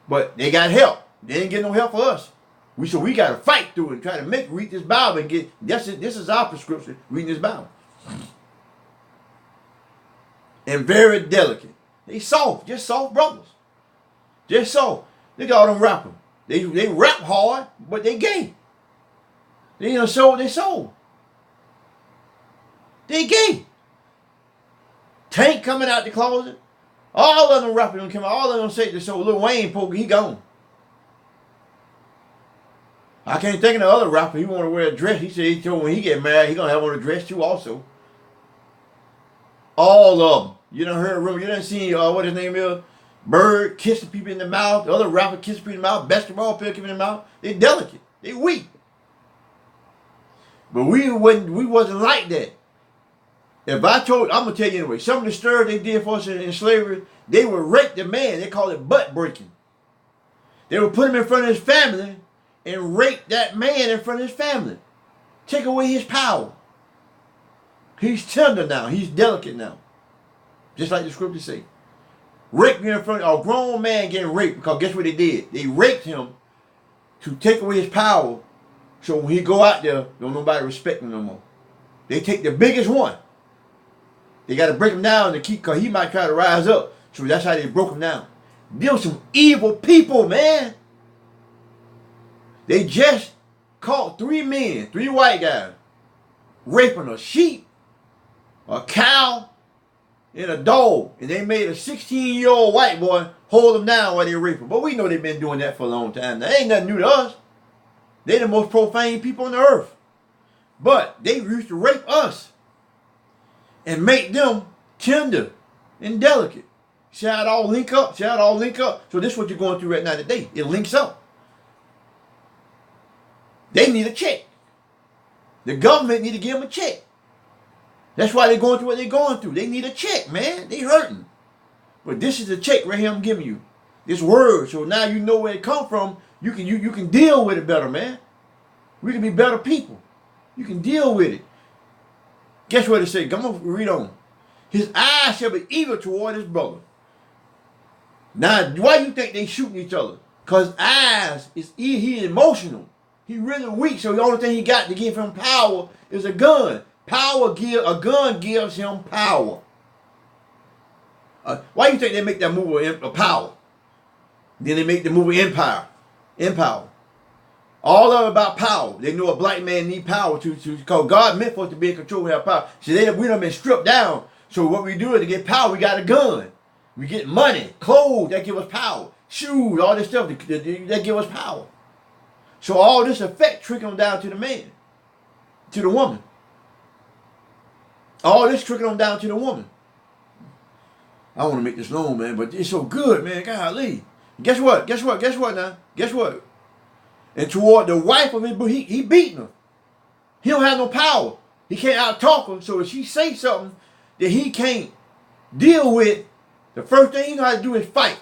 But they got help. They didn't get no help for us. We got to fight through it and try to read this Bible and get, this is our prescription, reading this Bible. And very delicate. They soft, just soft brothers. Just soft. Look at all them rappers. They rap hard, but they gay. They done sold their soul. They gay. Tank coming out the closet. All of them rappers gonna come out. All of them say this. So Lil Wayne poker, he gone. I can't think of the other rapper. He want to wear a dress. He said he told when he get married, he gonna have on a dress too also. All of them. You done heard rumor. You done seen what his name is? Bird kissing people in the mouth. The other rapper kissing people in the mouth. Basketball player kissing in the mouth. They delicate. They weak. But we wasn't like that. If I told, I'm gonna tell you anyway. Some of the stirs they did for us in slavery, they would rape the man. They call it butt breaking. They would put him in front of his family and rape that man in front of his family. Take away his power. He's tender now. He's delicate now. Just like the scriptures say. Rape me in front of a grown man getting raped, because guess what they did? They raped him to take away his power, so when he go out there, don't nobody respect him no more. They take the biggest one. They got to break him down to keep, because he might try to rise up. So that's how they broke him down. They're some evil people, man. They just caught 3 men, 3 white guys, raping a sheep, a cow, and a dog. And they made a 16-year-old white boy hold them down while they raped him. But we know they've been doing that for a long time. That ain't nothing new to us. They the most profane people on the earth. But they used to rape us and make them tender and delicate. See how it all link up? See how it all link up? So this is what you're going through right now today. It links up. They need a check. The government need to give them a check. That's why they're going through what they're going through. They need a check, man. They hurting. But this is the check right here I'm giving you. This word. So now you know where it come from. You can deal with it better, man. We can be better people. You can deal with it. Guess what it say? Come on, read on. His eyes shall be evil toward his brother. Now, why you think they shooting each other? Because eyes, he emotional. He really weak, so the only thing he got to give him power is a gun. A gun gives him power. Why you think they make that movie of power? Then they make the movie Empire. Empower. All of it about power. They know a black man need power because God meant for us to be in control. We have power. See, we done been stripped down. So what we do is to get power, we got a gun. We get money, clothes, that give us power. Shoes, all this stuff, that give us power. So all this effect trickling down to the man, to the woman. All this trickling down to the woman. I want to make this long, man, but it's so good, man. Golly. Guess what? Guess what? Guess what now? Guess what? And toward the wife of his, he beating her. He don't have no power. He can't out-talk her. So if she say something that he can't deal with, the first thing he know how to do is fight.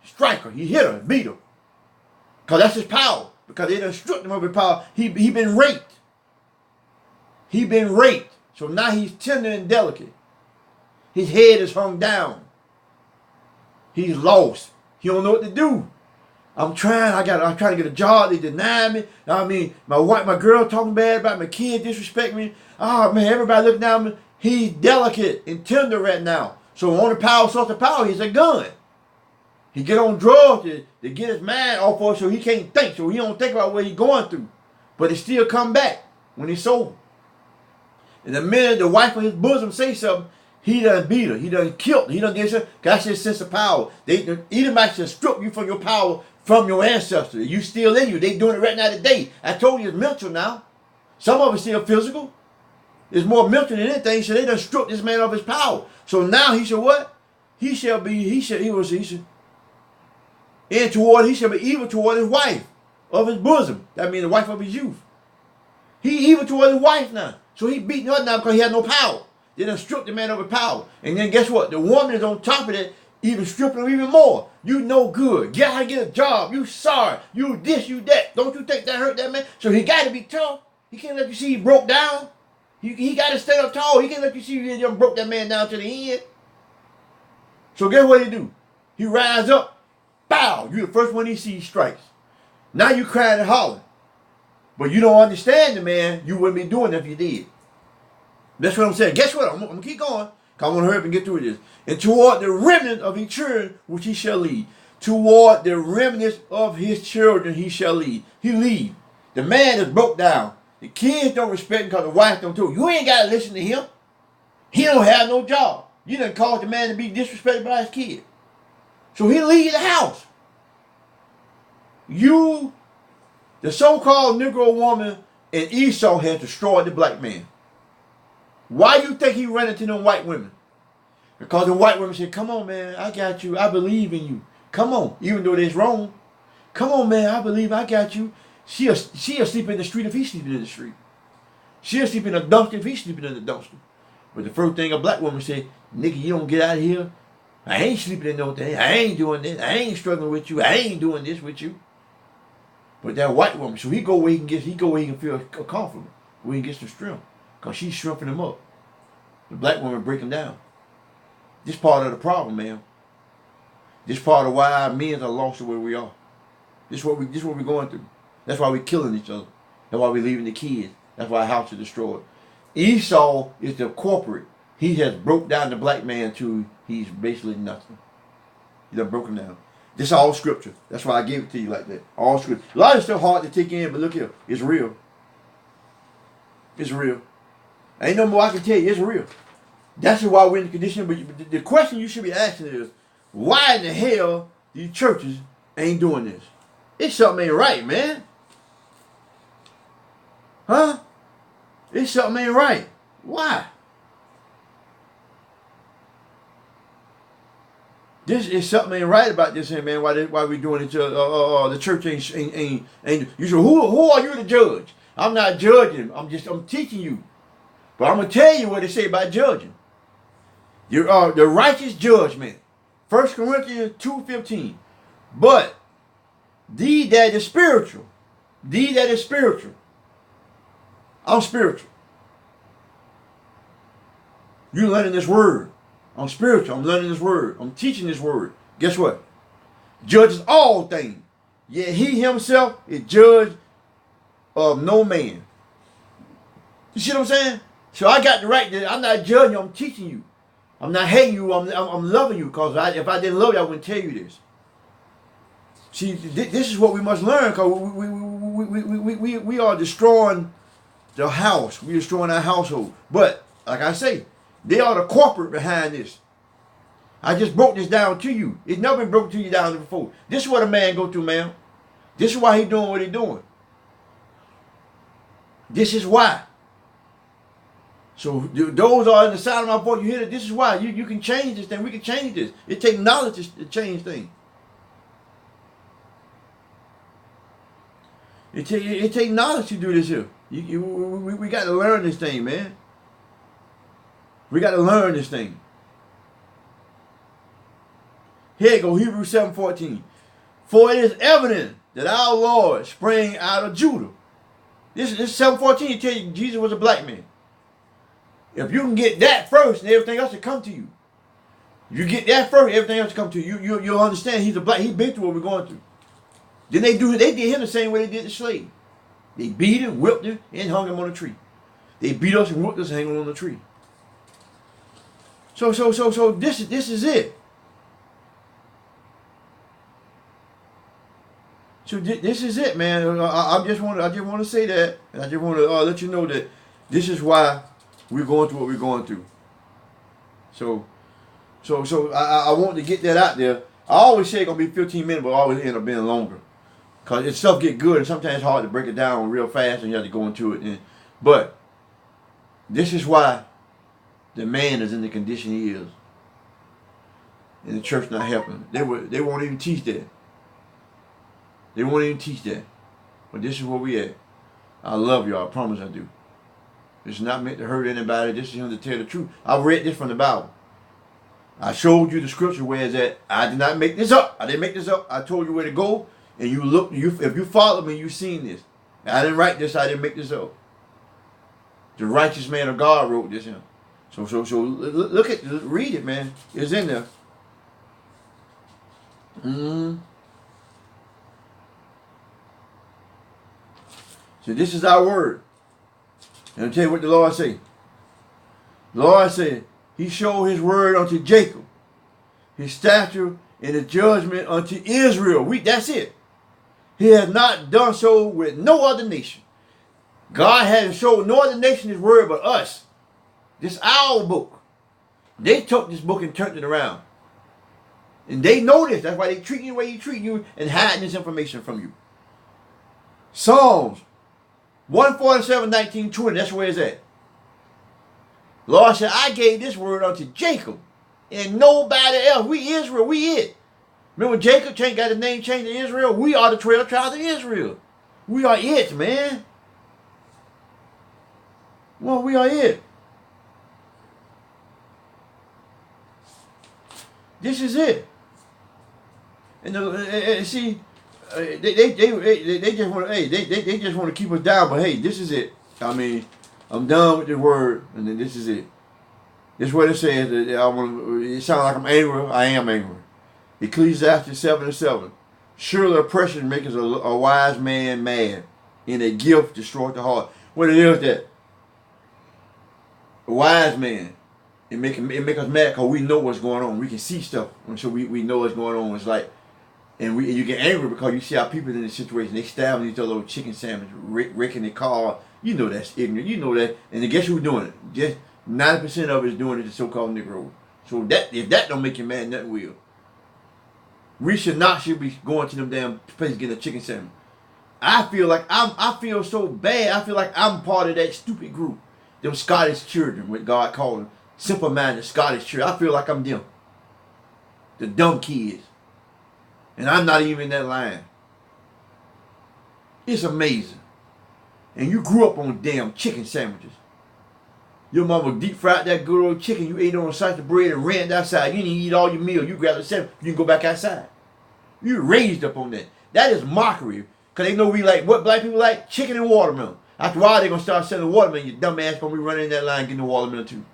Strike her. He hit her, beat her. Because that's his power. Because they done stripped him of his power. He been raped. He been raped. So now he's tender and delicate. His head is hung down. He's lost. He don't know what to do. I'm trying to get a job. They deny me. I mean, my girl talking bad about my kid, disrespect me. Oh man, everybody looking down at me. He's delicate and tender right now. So the only source of power is a gun. He get on drugs to get his mind off of it, so he can't think. So he don't think about what he's going through. But it still come back when he's sober. And the minute the wife of his bosom say something, he done beat her. He done killed her. He done get her. That's his sense of power. Edomites should strip you from your power from your ancestors. You still in you. They doing it right now today. I told you it's mental now. Some of it's still physical. It's more mental than anything. So they done stripped this man of his power. So now he should what? He shall be evil toward his wife of his bosom. That means the wife of his youth. He evil toward his wife now. So he beating her now because he had no power. They done stripped the man of his power. And then guess what? The woman is on top of that, even stripping him even more. You no good. Get how to get a job. You sorry. You this, you that. Don't you think that hurt that man? So he got to be tough. He can't let you see he broke down. He got to stand up tall. He can't let you see he done broke that man down to the end. So guess what he do? He rise up. Bow. You the first one he sees strikes. Now you crying and hollering. But you don't understand the man. You wouldn't be doing it if you did. That's what I'm saying. Guess what? I'm going to keep going. Because I want to hurry up and get through this. And toward the remnant of his children which he shall lead. Toward the remnant of his children he shall lead. He lead. The man is broke down. The kids don't respect him because the wife don't too. You ain't got to listen to him. He don't have no job. You done caused the man to be disrespected by his kid. So he leave the house. You, the so-called Negro woman and Esau has destroyed the black man. Why you think he ran into them white women? Because the white women said, come on, man, I got you. I believe in you. Come on, even though it's wrong. Come on, man, I believe I got you. She'll sleep in the street if he's sleeping in the street. She'll sleep in a dumpster if he's sleeping in the dumpster. But the first thing a black woman said, nigga, you don't get out of here. I ain't sleeping in no thing. I ain't doing this. I ain't struggling with you. I ain't doing this with you. But that white woman, so he go where he can feel comfortable, where he gets the strength. Because she's shrimping him up. The black woman break them down. This part of the problem, man. This part of why our men are lost to where we are. This what we're going through. That's why we're killing each other. That's why we're leaving the kids. That's why our house is destroyed. Esau is the corporate. He has broke down the black man to he's basically nothing. He done broke him down. This is all scripture. That's why I gave it to you like that. All scripture. A lot of stuff hard to take in, but look here. It's real. It's real. Ain't no more I can tell you. It's real. That's why we're in the condition. But the question you should be asking is, why in the hell these churches ain't doing this? It's something ain't right, man. Huh? It's something ain't right. Why? This is something ain't right about this here, man. Why we doing it? The church ain't. You say, who are you to judge? I'm not judging. I'm teaching you. But I'm gonna tell you what they say about judging. The righteous judgment. 1 Corinthians 2:15. But thee that is spiritual. I'm spiritual. You learning this word. I'm spiritual. I'm learning this word. I'm teaching this word. Guess what? Judges all things. Yet he himself is judge of no man. You see what I'm saying? So I got the right to, I'm not judging you, I'm teaching you. I'm not hating you, I'm loving you, because if I didn't love you, I wouldn't tell you this. See, this is what we must learn, because we are destroying the house. We're destroying our household. But, like I say, they are the corporate behind this. I just broke this down to you. It's never been broken to you down before. This is what a man go through, man. This is why he's doing what he's doing. This is why. So those are in the side of my voice. You hear that? This is why. You can change this thing. We can change this. It takes knowledge to change things. It takes knowledge to do this here. We got to learn this thing, man. We got to learn this thing. Here you go, Hebrews 7:14. For it is evident that our Lord sprang out of Judah. This 7:14 it tell you Jesus was a black man. If you can get that first, and everything else will come to you. You get that first, everything else will come to you. You'll understand he's a black. He's been through what we're going through. Then they did him the same way they did the slave. They beat him, whipped him, and hung him on a tree. They beat us and whipped us and hung him on the tree. So this is it. So this is it, man. I just want to say that, and I just want to let you know that this is why we're going through what we're going through. So I want to get that out there. I always say it's gonna be 15 minutes, but I always end up being longer, cause it stuff get good, and sometimes it's hard to break it down real fast, and you have to go into it. But this is why the man is in the condition he is, and the church not helping. They won't even teach that. They won't even teach that. But this is where we at. I love y'all. I promise I do. It's not meant to hurt anybody. This is him to tell the truth. I read this from the Bible. I showed you the scripture where it's at. I did not make this up. I didn't make this up. I told you where to go, and you look. If you follow me, you've seen this. I didn't write this. I didn't make this up. The righteous man of God wrote this in. So look at, read it, man. It's in there. So this is our word. And I'll tell you what the Lord say. The Lord said, he showed his word unto Jacob, his statute and his judgment unto Israel. That's it. He has not done so with no other nation. God hasn't showed no other nation his word but us. This is our book. They took this book and turned it around. And they know this. That's why they treat you the way they treat you and hiding this information from you. Psalms 147, 19, 20. That's where it's at. Lord said, I gave this word unto Jacob and nobody else. We Israel, we it. Remember Jacob got his name changed to Israel? We are the 12 tribes of Israel. We are it, man. Well, we are it. This is it. And see, they just want to, hey, they just want to keep us down. But hey, this is it. I mean, I'm done with the word, and then this is it. This is what it says. It sounds like I'm angry. I am angry. Ecclesiastes 7:7. Surely oppression makes a wise man mad, and a gift destroys the heart. What it is that a wise man, it make us mad because we know what's going on. We can see stuff, and so we know what's going on. It's like, and you get angry because you see how people in this situation, they stabbing each other with chicken sandwich, wrecking their car. You know that's ignorant. You know that, and guess who's doing it? Just 90% of it is doing it the so-called Negro. So that if that don't make you mad, nothing will. We should be going to them damn places getting a chicken sandwich. I feel so bad. I feel like I'm part of that stupid group. Them Scottish children, what God called them. Simple-minded Scottish children. I feel like I'm them. The dumb kids. And I'm not even in that line. It's amazing. And you grew up on damn chicken sandwiches. Your mama deep fried that good old chicken. You ate on a slice of bread and ran outside. You didn't eat all your meal. You grabbed a sandwich. You can go back outside. You raised up on that. That is mockery. Because they know we like, what black people like? Chicken and watermelon. After a while, they're going to start selling watermelon. Your dumb ass going to be running in that line getting the watermelon too.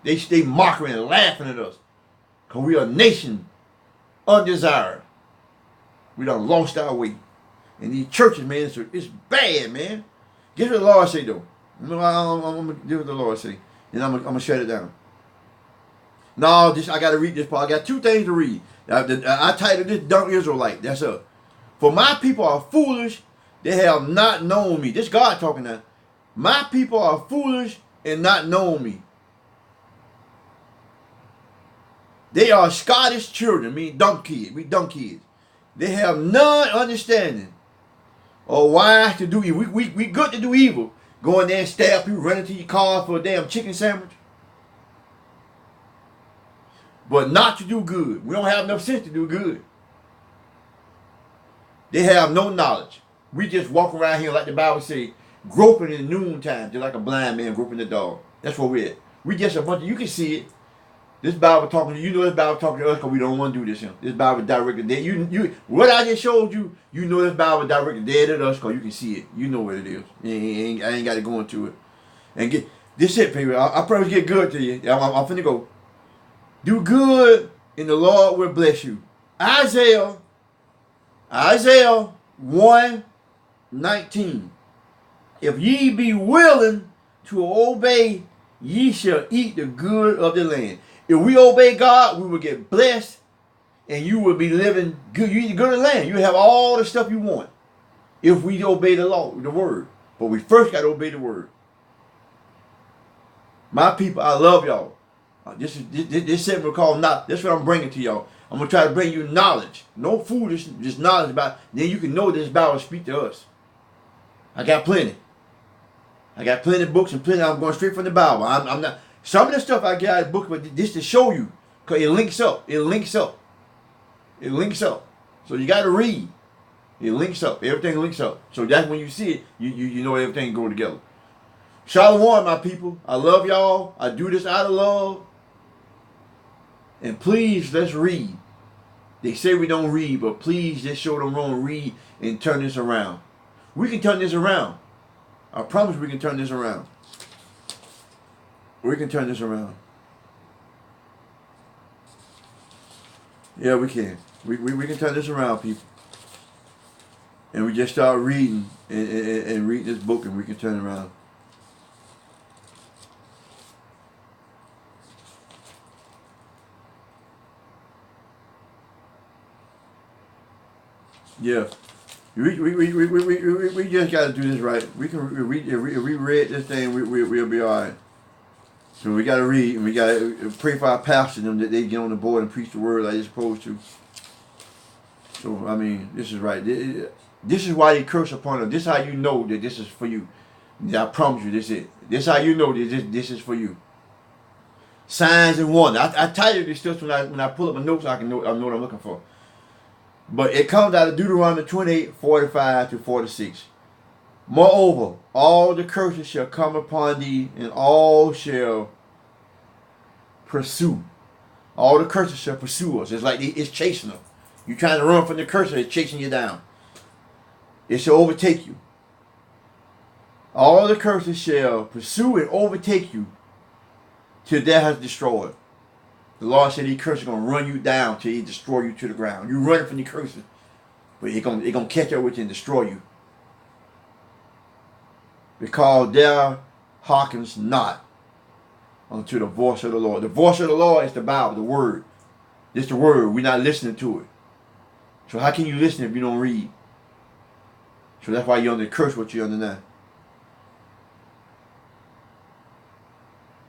They mocking and laughing at us. Because we are a nation undesired. We done lost our way. And these churches, man, it's bad, man. Guess what the Lord say, though? I'm going to do what the Lord say. And I'm going to shut it down. No, I got to read this part. I got two things to read. I titled this Dumb Israelite. That's up. For my people are foolish. They have not known me. This God talking now. My people are foolish and not known me. They are Scottish children, mean dumb kids. We dumb kids. They have none understanding or wise to do evil. We good to do evil. Go in there and stab people, run into your car for a damn chicken sandwich. But not to do good. We don't have enough sense to do good. They have no knowledge. We just walk around here like the Bible says, groping in the noontime, just like a blind man groping the dog. That's what we're at. We just a bunch of, you can see it. This Bible talking to you, know this Bible talking to us because we don't want to do this here. This Bible directed dead. What I just showed you, you know this Bible directed dead at us because you can see it. You know what it is. I ain't got to go into it. And get this it, baby. I promise get good to you. I'm finna go. Do good and the Lord will bless you. Isaiah 1:19. If ye be willing to obey, ye shall eat the good of the land. If we obey God, we will get blessed and you will be living good. You eat the good of the land. You have all the stuff you want if we obey the law, the word. But we first got to obey the word. My people, I love y'all. This segment called not. That's what I'm bringing to y'all. I'm going to try to bring you knowledge. No foolishness, just knowledge about. Then you can know this Bible speak to us. I got plenty. I got plenty of books and plenty. I'm going straight from the Bible. I'm not. Some of the stuff I got in books, but this to show you. Because it links up. It links up. It links up. So you got to read. It links up. Everything links up. So that's when you see it, you know everything go together. Shalom, my people. I love y'all. I do this out of love. And please, let's read. They say we don't read, but please just show them wrong. Read and turn this around. We can turn this around. I promise we can turn this around. We can turn this around. Yeah, we can. We can turn this around, people. And we just start reading and read this book and we can turn it around. Yeah. We just got to do this right. We can read. If we read this thing, we'll be all right. So we got to read, and we got to pray for our pastors, them that they get on the board and preach the word like they're supposed to. So I mean, this is right. This is why they curse upon us. This is how you know that this is for you. I promise you, this is it. This is how you know that this is for you. Signs and wonders. I tell you this stuff when I pull up my notes, I know what I'm looking for. But it comes out of Deuteronomy 28:45-46. Moreover, all the curses shall come upon thee, and all shall pursue. All the curses shall pursue us. It's like it's chasing us. You're trying to run from the curse, it's chasing you down. It shall overtake you. All the curses shall pursue and overtake you. till death has destroyed. The Lord said these curses are going to run you down till he destroy you to the ground. You running from the curses, but it's going to catch up with you and destroy you. Because there hearkens not unto the voice of the Lord. The voice of the Lord is the Bible, the Word. It's the Word. We're not listening to it. So how can you listen if you don't read? So that's why you're under the curse what you're under now.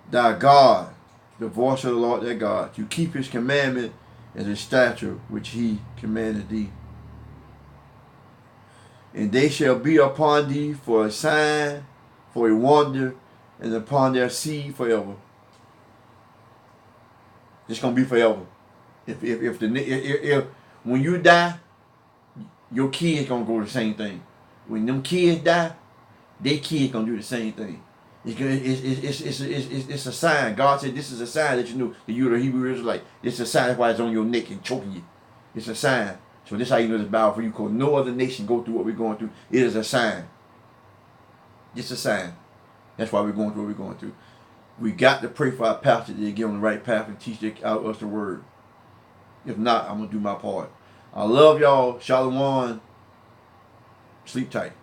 Thy God, the voice of the Lord thy God, to keep his commandment and his statute which he commanded thee. And they shall be upon thee for a sign, for a wonder, and upon their seed forever. It's gonna be forever. If when you die, your kids gonna go the same thing. When them kids die, their kids gonna do the same thing. It's a sign. God said this is a sign that you knew that you were the Hebrew Israelite. It's a sign. That's why it's on your neck and choking you. It's a sign. So this is how you know this Bible for you. Because no other nation go through what we're going through. It is a sign. It's a sign. That's why we're going through what we're going through. We got to pray for our pastor to get on the right path and teach us the word. If not, I'm going to do my part. I love y'all. Shalom. Sleep tight.